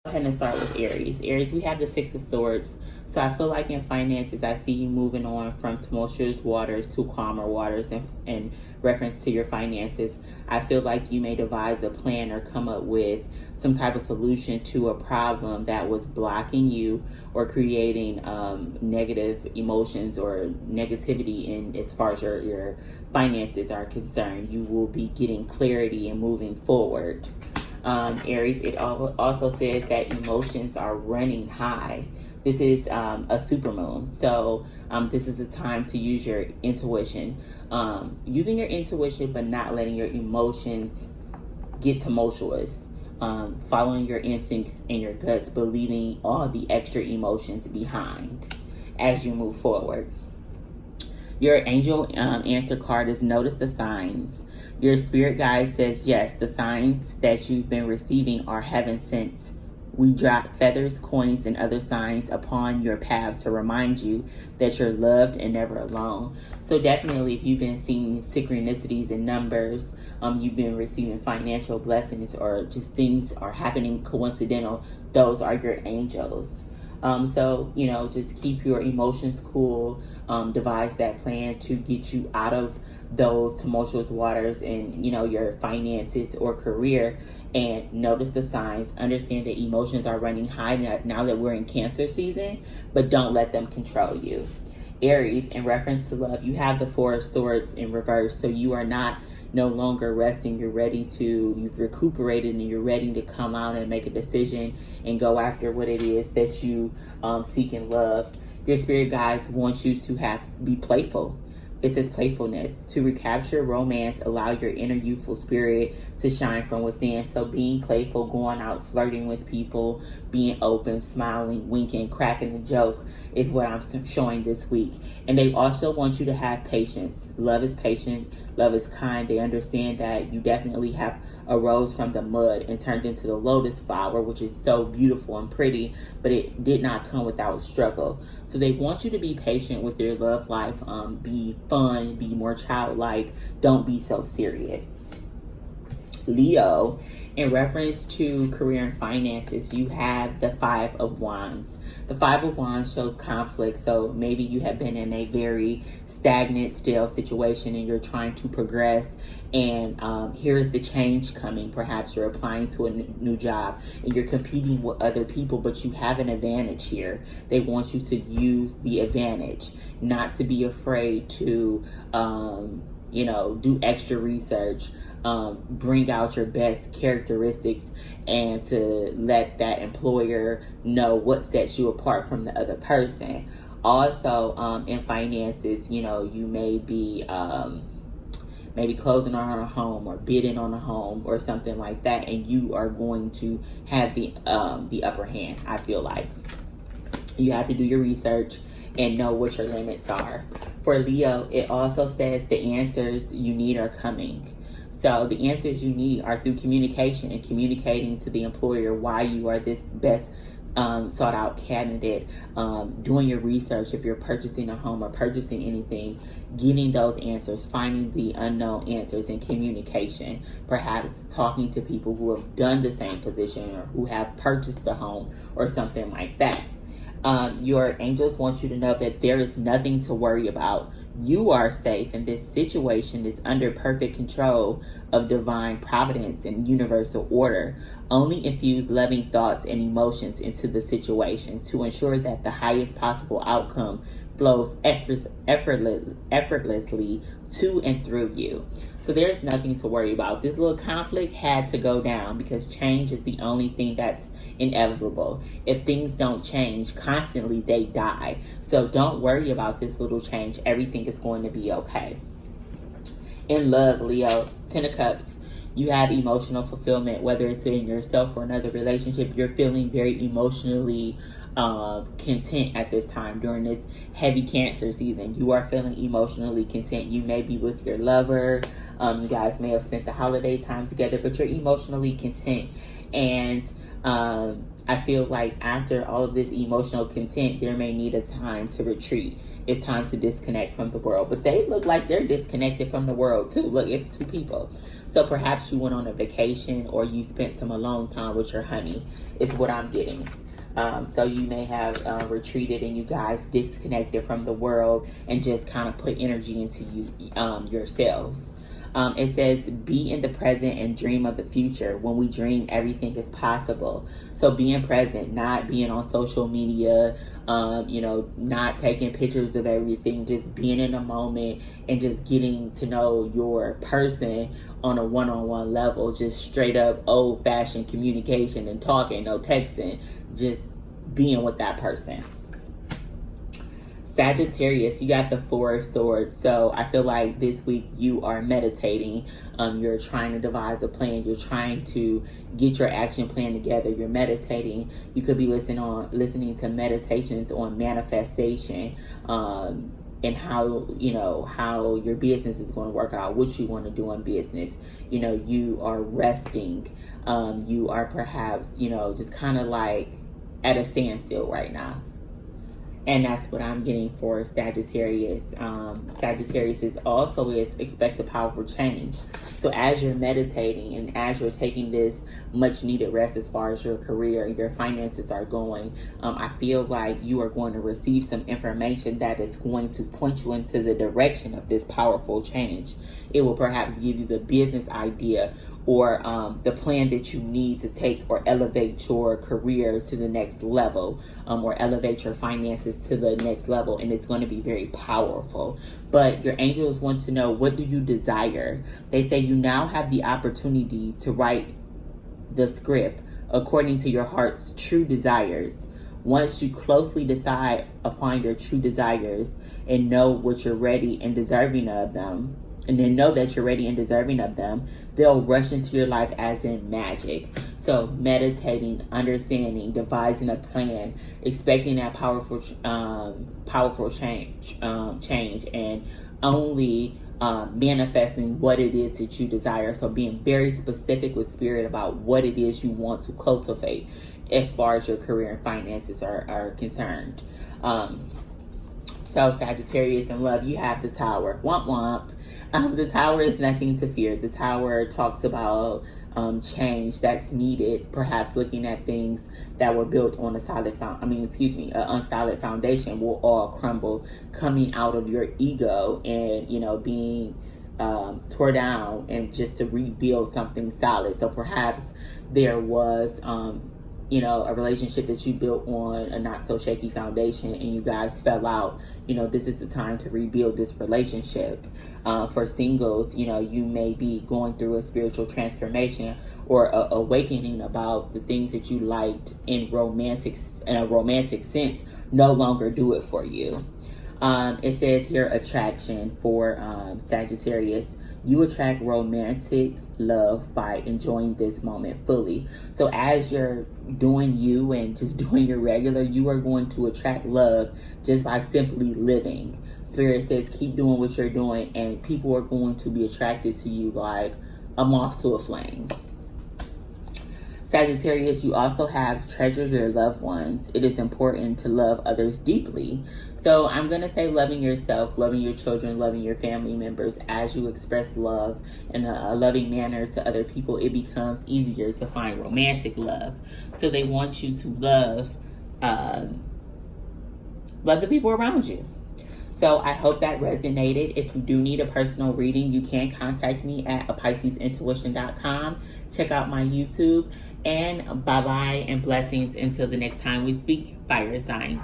Go ahead and start with Aries. Aries, we have the Six of Swords. So I feel like in finances, I see you moving on from tumultuous waters to calmer waters in reference to your finances. I feel like you may devise a plan or come up with some type of solution to a problem that was blocking you or creating negative emotions or negativity in as far as your finances are concerned. You will be getting clarity and moving forward. Aries, it also says that emotions are running high. This is a supermoon. So this is a time to use your intuition. Using your intuition, but not letting your emotions get tumultuous. Following your instincts and your guts, believing all the extra emotions behind as you move forward. Your angel answer card is notice the signs. Your spirit guide says, yes, the signs that you've been receiving are heaven sent. We drop feathers, coins, and other signs upon your path to remind you that you're loved and never alone. So definitely, if you've been seeing synchronicities in numbers, you've been receiving financial blessings, or just things are happening coincidental, those are your angels. So, just keep your emotions cool, devise that plan to get you out of those tumultuous waters in, your finances or career, and notice the signs. Understand that emotions are running high now that we're in Cancer season, but don't let them control you. Aries, in reference to love, you have the Four of Swords in reverse, so you are no longer resting. You've recuperated and you're ready to come out and make a decision and go after what it is that you seek in love. Your spirit guides want you to be playful. It says playfulness. To recapture romance, allow your inner youthful spirit to shine from within. So being playful, going out, flirting with people, being open, smiling, winking, cracking a joke is what I'm showing this week. And they also want you to have patience. Love is patient. Love is kind. They understand that you definitely have arose from the mud and turned into the lotus flower, which is so beautiful and pretty, but it did not come without struggle. So they want you to be patient with your love life, be fun, be more childlike, don't be so serious. Leo, in reference to career and finances, you have the Five of Wands. The Five of Wands shows conflict, so maybe you have been in a very stagnant, stale situation and you're trying to progress, and here is the change coming. Perhaps you're applying to a new job and you're competing with other people, but you have an advantage here. They want you to use the advantage, not to be afraid to do extra research, bring out your best characteristics, and to let that employer know what sets you apart from the other person. Also, in finances, you may be maybe closing on a home or bidding on a home or something like that, and you are going to have the upper hand. I feel like you have to do your research and know what your limits are. For Leo, it also says the answers you need are coming. So the answers you need are through communication and communicating to the employer why you are this best sought out candidate, doing your research if you're purchasing a home or purchasing anything, getting those answers, finding the unknown answers in communication, perhaps talking to people who have done the same position or who have purchased a home or something like that. Your angels want you to know that there is nothing to worry about. You are safe, and this situation is under perfect control of divine providence and universal order. Only infuse loving thoughts and emotions into the situation to ensure that the highest possible outcome flows effortlessly to and through you. So there's nothing to worry about. This little conflict had to go down because change is the only thing that's inevitable. If things don't change constantly, they die. So don't worry about this little change. Everything is going to be okay. In love, Leo, 10 of Cups. You have emotional fulfillment, whether it's in yourself or another relationship. You're feeling very emotionally content at this time during this heavy Cancer season. You are feeling emotionally content. You may be with your lover. You guys may have spent the holiday time together, but you're emotionally content. And I feel like after all of this emotional content, there may need a time to retreat it's time to disconnect from the world. But they look like they're disconnected from the world too. Look, it's two people. So perhaps you went on a vacation or you spent some alone time with your honey, is what I'm getting. So you may have retreated and you guys disconnected from the world and just kind of put energy into yourselves. It says, be in the present and dream of the future. When we dream, everything is possible. So being present, not being on social media, not taking pictures of everything, just being in a moment and just getting to know your person on a one-on-one level, just straight up old-fashioned communication and talking, no texting, just being with that person. Sagittarius, you got the Four of Swords. So I feel like this week you are meditating. You're trying to devise a plan. You're trying to get your action plan together. You're meditating. You could be listening to meditations on manifestation, and how your business is going to work out, what you want to do in business. You are resting. You are perhaps, just kind of like at a standstill right now. And that's what I'm getting for Sagittarius. Sagittarius is expect a powerful change. So as you're meditating and as you're taking this much needed rest as far as your career and your finances are going, I feel like you are going to receive some information that is going to point you into the direction of this powerful change. It will perhaps give you the business idea or the plan that you need to take or elevate your career to the next level, or elevate your finances to the next level, and it's going to be very powerful. But your angels want to know, what do you desire? They say you now have the opportunity to write the script according to your heart's true desires. Once you closely decide upon your true desires and know what you're ready and deserving of them, and then know that you're ready and deserving of them, they'll rush into your life as in magic. So meditating, understanding, devising a plan, expecting that powerful change, and only manifesting what it is that you desire. So being very specific with spirit about what it is you want to cultivate as far as your career and finances are concerned. So Sagittarius in love, you have the Tower. Womp womp. The Tower is nothing to fear. The Tower talks about change that's needed, perhaps looking at things that were built on an unsolid foundation will all crumble, coming out of your ego and, being tore down, and just to rebuild something solid. So perhaps there was, a relationship that you built on a not so shaky foundation and you guys fell out. This is the time to rebuild this relationship. For singles, you may be going through a spiritual transformation or a awakening about the things that you liked in a romantic sense no longer do it for you. It says here, attraction for Sagittarius. You attract romantic love by enjoying this moment fully. So as you're doing you and just doing your regular, you are going to attract love just by simply living. Spirit says keep doing what you're doing and people are going to be attracted to you like a moth to a flame. Sagittarius, you also have treasure your loved ones. It is important to love others deeply. So I'm going to say loving yourself, loving your children, loving your family members. As you express love in a loving manner to other people, it becomes easier to find romantic love. So they want you to love the people around you. So I hope that resonated. If you do need a personal reading, you can contact me at APiscesIntuition.com. Check out my YouTube. And bye-bye and blessings until the next time we speak, fire signs.